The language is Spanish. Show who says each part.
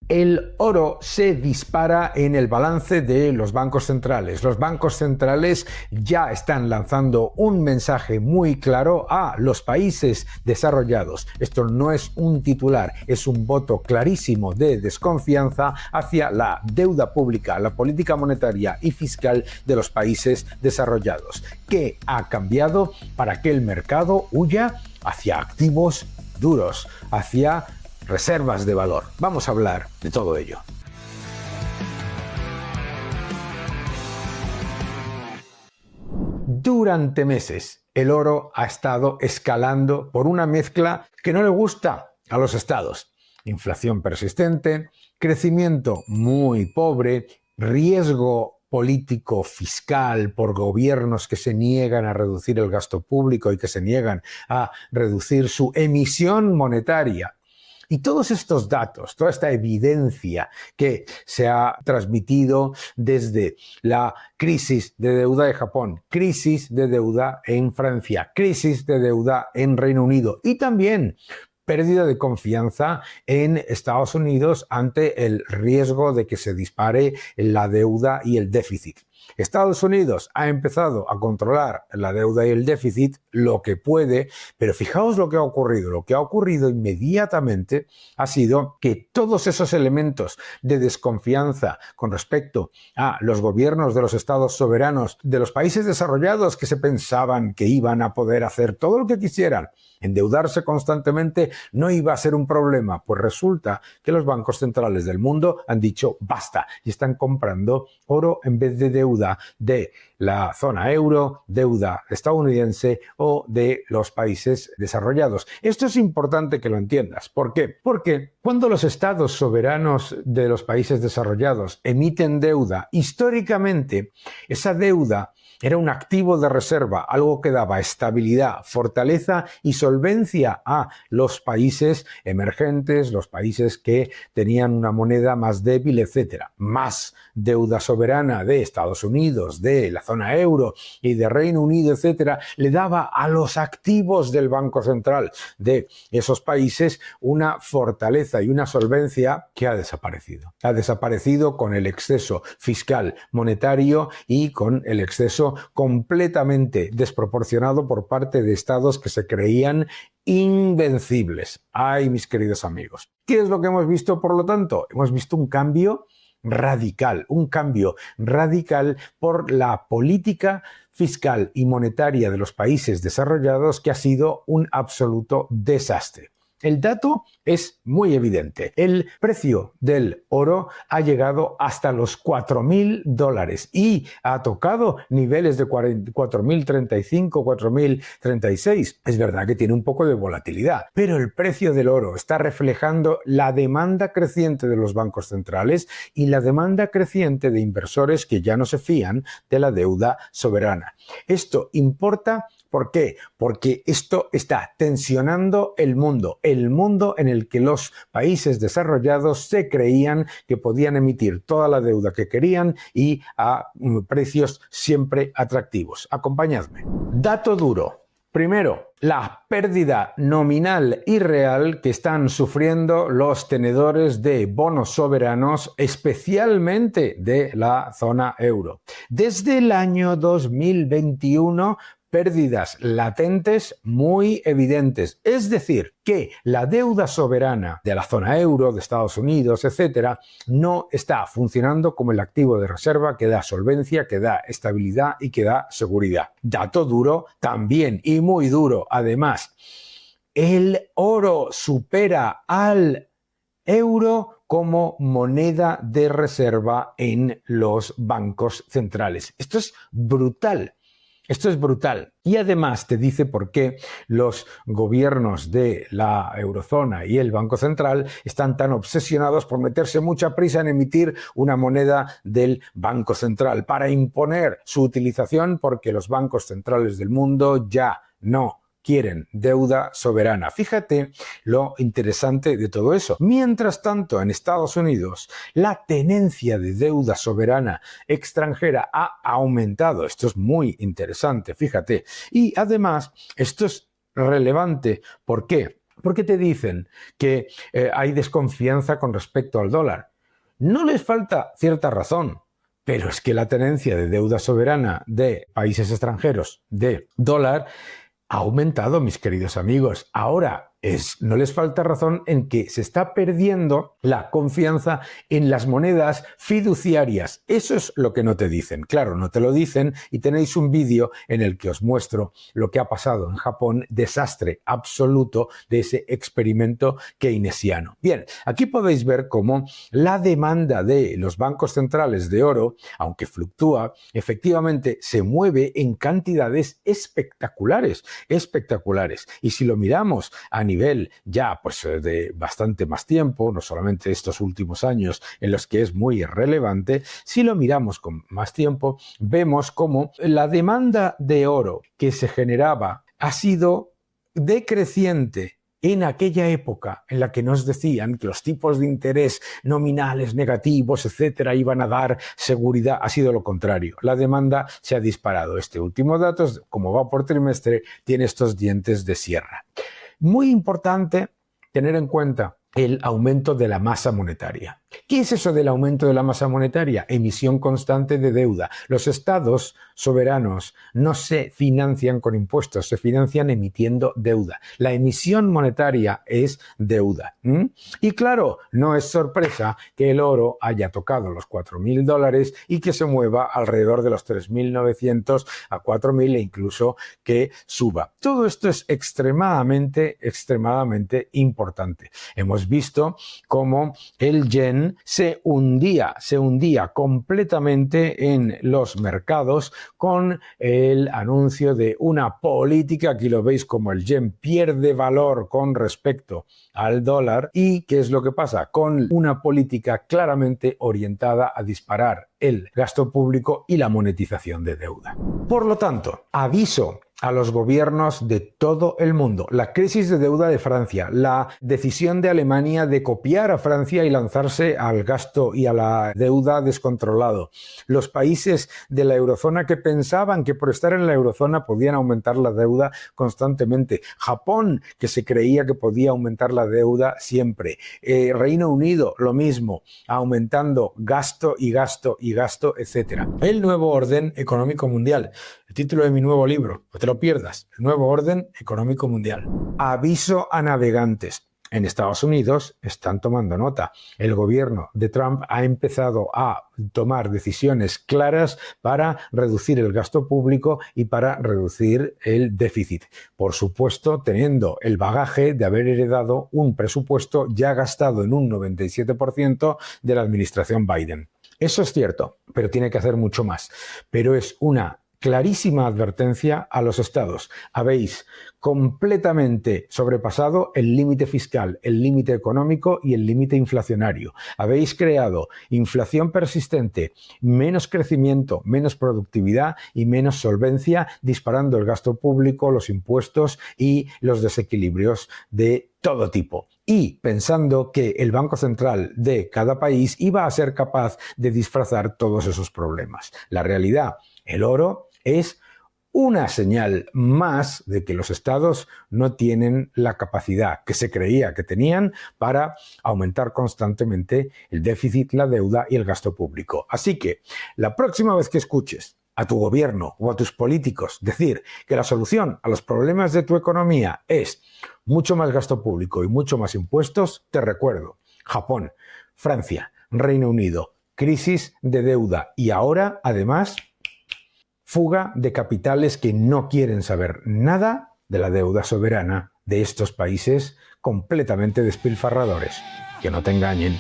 Speaker 1: El oro se dispara en el balance de los bancos centrales. Los bancos centrales ya están lanzando un mensaje muy claro a los países desarrollados. Esto no es un titular, es un voto clarísimo de desconfianza hacia la deuda pública, la política monetaria y fiscal de los países desarrollados. ¿Qué ha cambiado para que el mercado huya hacia activos duros, hacia reservas de valor? Vamos a hablar de todo ello. Durante meses, el oro ha estado escalando por una mezcla que no le gusta a los estados. Inflación persistente, crecimiento muy pobre, riesgo político fiscal por gobiernos que se niegan a reducir el gasto público y que se niegan a reducir su emisión monetaria. Y todos estos datos, toda esta evidencia que se ha transmitido desde la crisis de deuda de Japón, crisis de deuda en Francia, crisis de deuda en Reino Unido y también pérdida de confianza en Estados Unidos ante el riesgo de que se dispare la deuda y el déficit. Estados Unidos ha empezado a controlar la deuda y el déficit lo que puede, pero fijaos lo que ha ocurrido. Lo que ha ocurrido inmediatamente ha sido que todos esos elementos de desconfianza con respecto a los gobiernos de los estados soberanos de los países desarrollados que se pensaban que iban a poder hacer todo lo que quisieran, endeudarse constantemente no iba a ser un problema, pues resulta que los bancos centrales del mundo han dicho basta y están comprando oro en vez de deuda de la zona euro, deuda estadounidense o de los países desarrollados. Esto es importante que lo entiendas. ¿Por qué? Porque cuando los estados soberanos de los países desarrollados emiten deuda, históricamente esa deuda era un activo de reserva, algo que daba estabilidad, fortaleza y solvencia a los países emergentes, los países que tenían una moneda más débil, etc. Más deuda soberana de Estados Unidos, de la zona euro y de Reino Unido, etc., le daba a los activos del Banco Central de esos países una fortaleza y una solvencia que ha desaparecido. Ha desaparecido con el exceso fiscal monetario y con el exceso completamente desproporcionado por parte de estados que se creían invencibles. Ay, mis queridos amigos. ¿Qué es lo que hemos visto, por lo tanto? Hemos visto un cambio radical por la política fiscal y monetaria de los países desarrollados que ha sido un absoluto desastre. El dato es muy evidente. El precio del oro ha llegado hasta los $4.000 y ha tocado niveles de 4.035, 4.036. Es verdad que tiene un poco de volatilidad, pero el precio del oro está reflejando la demanda creciente de los bancos centrales y la demanda creciente de inversores que ya no se fían de la deuda soberana. Esto importa. ¿Por qué? Porque esto está tensionando el mundo en el que los países desarrollados se creían que podían emitir toda la deuda que querían y a precios siempre atractivos. Acompañadme. Dato duro. Primero, la pérdida nominal y real que están sufriendo los tenedores de bonos soberanos, especialmente de la zona euro. Desde el año 2021, pérdidas latentes muy evidentes. Es decir, que la deuda soberana de la zona euro, de Estados Unidos, etcétera, no está funcionando como el activo de reserva que da solvencia, que da estabilidad y que da seguridad. Dato duro también y muy duro. Además, el oro supera al euro como moneda de reserva en los bancos centrales. Esto es brutal. Esto es brutal. Y además te dice por qué los gobiernos de la eurozona y el Banco Central están tan obsesionados por meterse mucha prisa en emitir una moneda del Banco Central para imponer su utilización, porque los bancos centrales del mundo ya no quieren deuda soberana. Fíjate lo interesante de todo eso. Mientras tanto, en Estados Unidos, la tenencia de deuda soberana extranjera ha aumentado. Esto es muy interesante, fíjate. Y además, esto es relevante. ¿Por qué? ¿Por qué te dicen que hay desconfianza con respecto al dólar? No les falta cierta razón, pero es que la tenencia de deuda soberana de países extranjeros de dólar ha aumentado, mis queridos amigos. Ahora no les falta razón en que se está perdiendo la confianza en las monedas fiduciarias. Eso es lo que no te dicen. Claro, no te lo dicen y tenéis un vídeo en el que os muestro lo que ha pasado en Japón, desastre absoluto de ese experimento keynesiano. Bien, aquí podéis ver cómo la demanda de los bancos centrales de oro, aunque fluctúa, efectivamente se mueve en cantidades espectaculares. Y si lo miramos a nivel ya pues de bastante más tiempo, no solamente estos últimos años en los que es muy relevante, si lo miramos con más tiempo, vemos cómo la demanda de oro que se generaba ha sido decreciente en aquella época en la que nos decían que los tipos de interés nominales negativos, etcétera, iban a dar seguridad. Ha sido lo contrario. La demanda se ha disparado. Este último dato, como va por trimestre, tiene estos dientes de sierra. Muy importante tener en cuenta el aumento de la masa monetaria. ¿Qué es eso del aumento de la masa monetaria? Emisión constante de deuda. Los estados soberanos no se financian con impuestos, se financian emitiendo deuda. La emisión monetaria es deuda. Y claro, no es sorpresa que el oro haya tocado los $4.000 y que se mueva alrededor de los 3.900 a 4.000 e incluso que suba. Todo esto es extremadamente importante. Hemos visto cómo el yen se hundía completamente en los mercados con el anuncio de una política, aquí lo veis como el yen pierde valor con respecto al dólar. ¿Y qué es lo que pasa? Con una política claramente orientada a disparar el gasto público y la monetización de deuda. Por lo tanto, aviso a los gobiernos de todo el mundo. La crisis de deuda de Francia, la decisión de Alemania de copiar a Francia y lanzarse al gasto y a la deuda descontrolado. Los países de la eurozona que pensaban que por estar en la eurozona podían aumentar la deuda constantemente. Japón, que se creía que podía aumentar la deuda siempre. Reino Unido, lo mismo, aumentando gasto, etc. El nuevo orden económico mundial. El título de mi nuevo libro, no te lo pierdas, el nuevo orden económico mundial. Aviso a navegantes. En Estados Unidos están tomando nota. El gobierno de Trump ha empezado a tomar decisiones claras para reducir el gasto público y para reducir el déficit. Por supuesto, teniendo el bagaje de haber heredado un presupuesto ya gastado en un 97% de la administración Biden. Eso es cierto, pero tiene que hacer mucho más. Pero es una clarísima advertencia a los estados. Habéis completamente sobrepasado el límite fiscal, el límite económico y el límite inflacionario. Habéis creado inflación persistente, menos crecimiento, menos productividad y menos solvencia, disparando el gasto público, los impuestos y los desequilibrios de todo tipo. Y pensando que el Banco Central de cada país iba a ser capaz de disfrazar todos esos problemas. La realidad, el oro es una señal más de que los estados no tienen la capacidad que se creía que tenían para aumentar constantemente el déficit, la deuda y el gasto público. Así que la próxima vez que escuches a tu gobierno o a tus políticos decir que la solución a los problemas de tu economía es mucho más gasto público y mucho más impuestos, te recuerdo: Japón, Francia, Reino Unido, crisis de deuda y ahora, además, fuga de capitales que no quieren saber nada de la deuda soberana de estos países completamente despilfarradores. Que no te engañen.